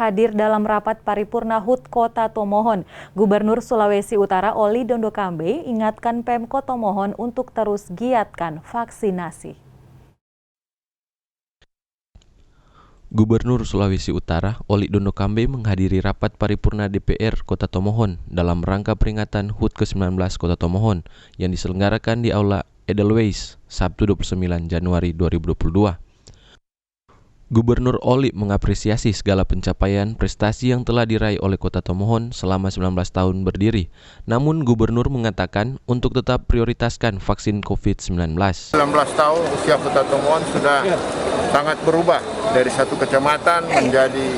hadir dalam rapat paripurna HUT Kota Tomohon. Gubernur Sulawesi Utara Oli Dondokambe ingatkan Pemkot Tomohon untuk terus giatkan vaksinasi. Gubernur Sulawesi Utara Oli Dondokambe menghadiri rapat paripurna DPR Kota Tomohon dalam rangka peringatan HUT ke-19 Kota Tomohon yang diselenggarakan di Aula Edelweiss Sabtu 29 Januari 2022. Gubernur Oli mengapresiasi segala pencapaian prestasi yang telah diraih oleh Kota Tomohon selama 19 tahun berdiri. Namun Gubernur mengatakan untuk tetap prioritaskan vaksin COVID-19. 19 tahun usia Kota Tomohon sudah sangat berubah dari satu kecamatan menjadi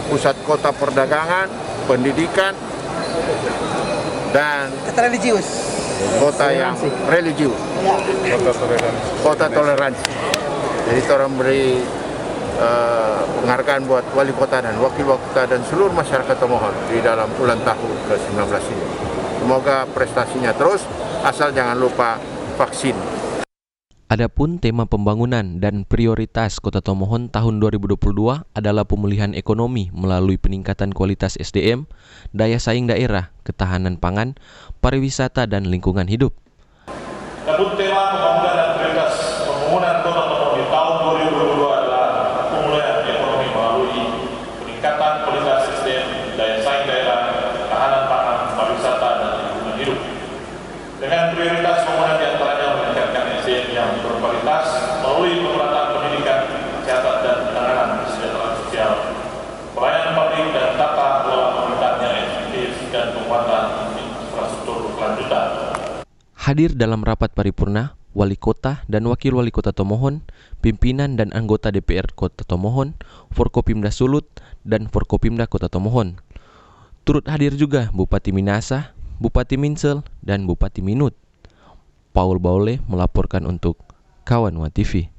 pusat kota perdagangan, pendidikan, dan religius. Kota yang religius, kota toleransi. Jadi orang beri penghargaan buat wali kota dan wakil kota dan seluruh masyarakat Tomohon di dalam ulang tahun ke-19 ini. Semoga prestasinya terus, asal jangan lupa vaksin. Adapun tema pembangunan dan prioritas Kota Tomohon tahun 2022 adalah pemulihan ekonomi melalui peningkatan kualitas SDM, daya saing daerah, ketahanan pangan, pariwisata dan lingkungan hidup. Adapun tema pembangunan dan prioritas pembangunan Kota Tomohon di tahun 2022 adalah pemulihan ekonomi melalui peningkatan kualitas SDM, daya saing daerah, ketahanan pangan, pariwisata dan lingkungan hidup. Dengan prioritas pembangunan diantaranya meningkatkan SDM yang berkualitas melalui pemerataan pendidikan, kesehatan dan penanganan kesejahteraan sosial, pelayanan publik dan tata kelola pemerintahan yang efektif dan penguatan infrastruktur berkelanjutan. Hadir dalam rapat paripurna, Wali Kota dan Wakil Wali Kota Tomohon, pimpinan dan anggota DPR Kota Tomohon, Forkopimda Sulut, dan Forkopimda Kota Tomohon. Turut hadir juga Bupati Minasa, Bupati Minsel, dan Bupati Minut. Paul Baole melaporkan untuk Kawan Wa TV.